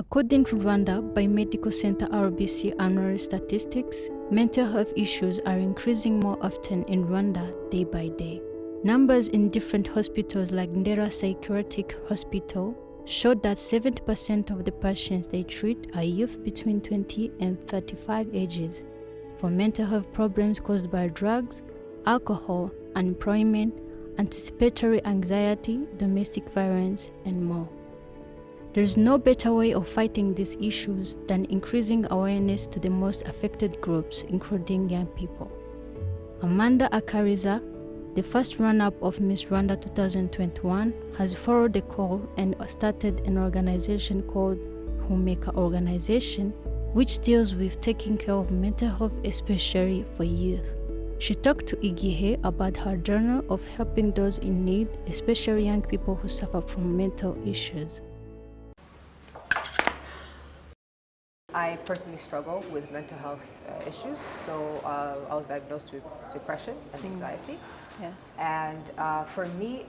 According to Rwanda Biomedical Center RBC annual statistics, mental health issues are increasing more often in Rwanda day by day. Numbers in different hospitals like Ndera Psychiatric Hospital showed that 70% of the patients they treat are youth between 20 and 35 ages for mental health problems caused by drugs, alcohol, unemployment, anticipatory anxiety, domestic violence, and more. There is no better way of fighting these issues than increasing awareness to the most affected groups, including young people. Amanda Akaliza, the first runner-up of Miss Rwanda 2021, has followed the call and started an organization called Humeka Organization, which deals with taking care of mental health, especially for youth. She talked to Igihe about her journey of helping those in need, especially young people who suffer from mental issues. I personally struggle with mental health issues, so I was diagnosed with depression and anxiety. Yes. And for me,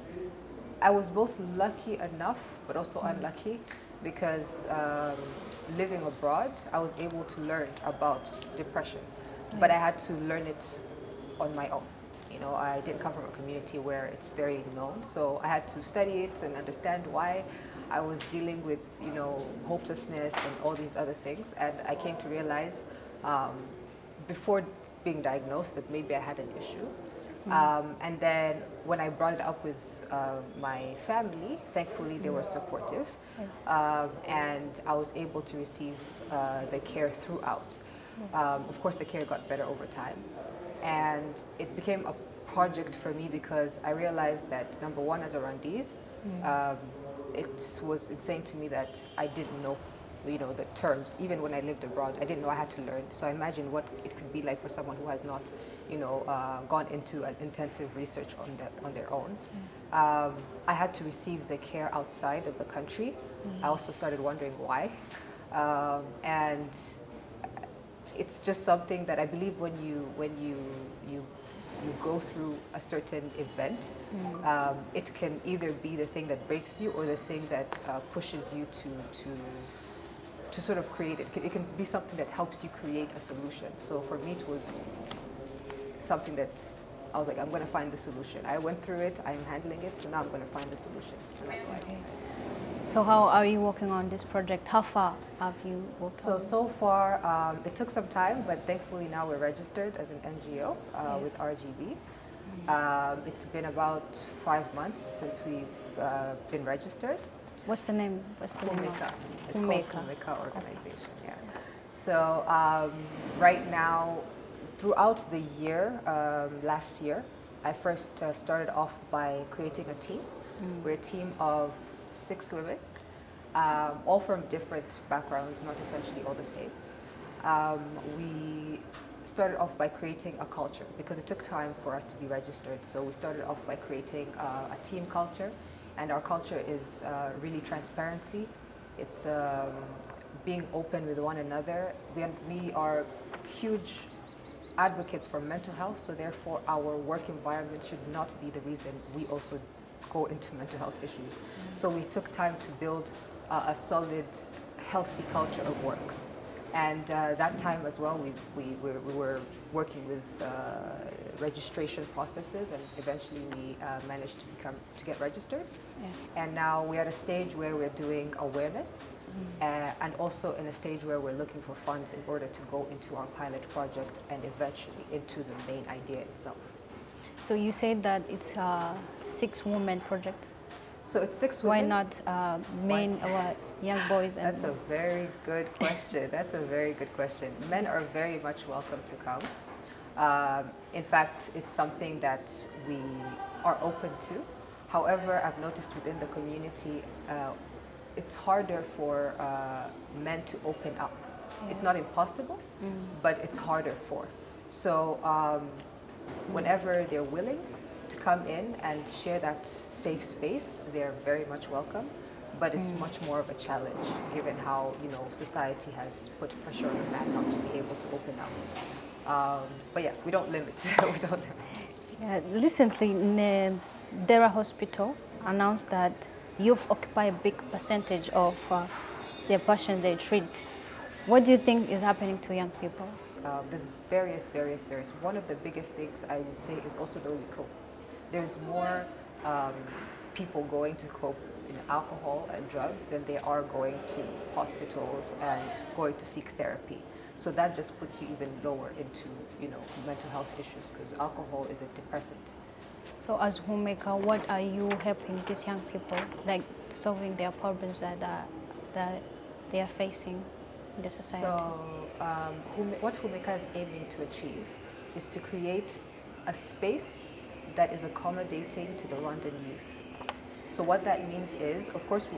I was both lucky enough, but also unlucky, because living abroad, I was able to learn about depression, but I had to learn it on my own. You know, I didn't come from a community where it's very known, so I had to study it and understand why I was dealing with, you know, hopelessness and all these other things. And I came to realize before being diagnosed that maybe I had an issue. And then when I brought it up with my family, thankfully they were supportive. Yes. And I was able to receive the care throughout. Of course, the care got better over time. And it became a project for me because I realized that, number one, as a Rwandese, it was insane to me that I didn't know, you know, the terms. Even when I lived abroad, I didn't know. I had to learn. So I imagine what it could be like for someone who has not, you know, gone into an intensive research on their own. Yes. I had to receive the care outside of the country. I also started wondering why, and it's just something that I believe when you go through a certain event, it can either be the thing that breaks you or the thing that pushes you to sort of create it. It can be something that helps you create a solution. So for me, it was something that I was like, I'm going to find the solution. I went through it, I'm handling it, so now I'm going to find the solution. And that's why I decided. So how are you working on this project? How far have you worked on it? So far, it took some time, but thankfully now we're registered as an NGO with RGB. It's been about 5 months since we've been registered. What's the name? What's the name? Humeka. It's Humeka. called Humeka Organization, yeah. So right now, throughout the year, last year, I first started off by creating a team. We're a team of 6 women, all from different backgrounds, not essentially all the same. We started off by creating a culture because it took time for us to be registered. So we started off by creating a team culture, and our culture is really transparency. It's being open with one another. We are huge advocates for mental health, so therefore our work environment should not be the reason we also go into mental health issues. So we took time to build a solid, healthy culture of work. And that time as well, we were working with registration processes, and eventually we managed to get registered. Yes. And now we're at a stage where we're doing awareness, and also in a stage where we're looking for funds in order to go into our pilot project and eventually into the main idea itself. So you said that it's a 6-woman project. So it's 6 Why women. not men or young boys? And That's a very good question. That's a very good question. Men are very much welcome to come. In fact, it's something that we are open to. However, I've noticed within the community, it's harder for men to open up. It's not impossible, but it's harder for. So whenever they're willing to come in and share that safe space, they're very much welcome. But it's much more of a challenge, given how, you know, society has put pressure on the man not to be able to open up. But yeah, we don't limit. We don't limit. Recently, Ndera Hospital announced that youth occupy a big percentage of their passion they treat. What do you think is happening to young people? There's various. One of the biggest things I would say is also the way we cope. There's more um, people going to cope in alcohol and drugs than they are going to hospitals and going to seek therapy. So that just puts you even lower into, mental health issues because alcohol is a depressant. So as homemaker, what are you helping these young people, like solving their problems that they are facing in the society? So what Homemaker is aiming to achieve is to create a space that is accommodating to the Rwandan youth. So what that means is, of course,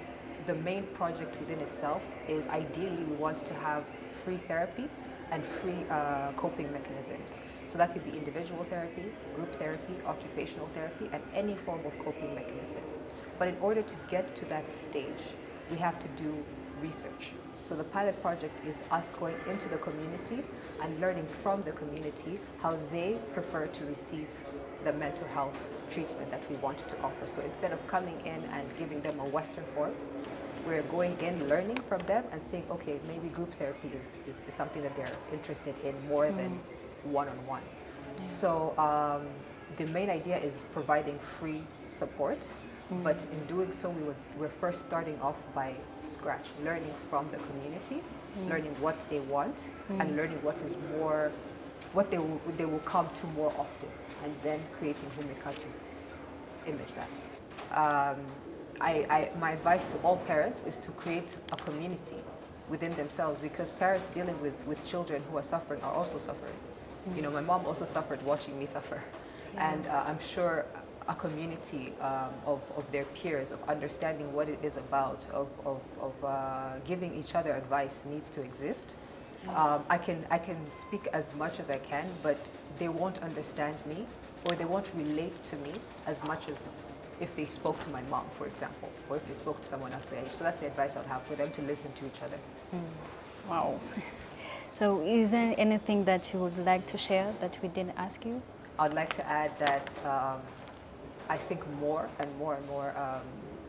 the main project within itself is ideally we want to have free therapy and free coping mechanisms. So that could be individual therapy, group therapy, occupational therapy, and any form of coping mechanism. But in order to get to that stage, we have to do research. So the pilot project is us going into the community and learning from the community how they prefer to receive the mental health treatment that we want to offer. So instead of coming in and giving them a Western form, we're going in, learning from them and saying, okay, maybe group therapy is something that they're interested in more than one-on-one. Yeah. So the main idea is providing free support, but in doing so, we're first starting off by scratch, learning from the community, learning what they want, and learning what they will come to more often, and then creating Humika to image that. My advice to all parents is to create a community within themselves, because parents dealing with children who are suffering are also suffering. My mom also suffered watching me suffer. Yeah. And I'm sure a community of their peers, of understanding what it is about, of giving each other advice needs to exist. Yes. I can speak as much as I can, but they won't understand me, or they won't relate to me as much as if they spoke to my mom, for example, or if they spoke to someone else their age. So that's the advice I would have, for them to listen to each other. Wow. So is there anything that you would like to share that we didn't ask you? I'd like to add that I think more and more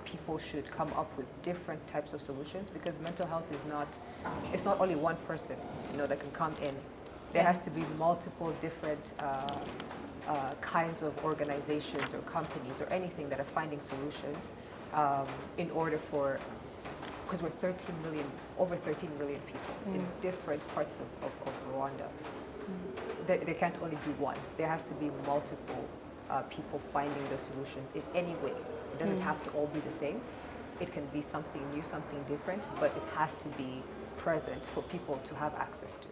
people should come up with different types of solutions, because mental health it's not only one person, that can come in. There has to be multiple different kinds of organizations or companies or anything that are finding solutions in order for, because we're over 13 million people in different parts of Rwanda. There can't only be one. There has to be multiple people finding the solutions in any way. It doesn't have to all be the same. It can be something new, something different, but it has to be present for people to have access to.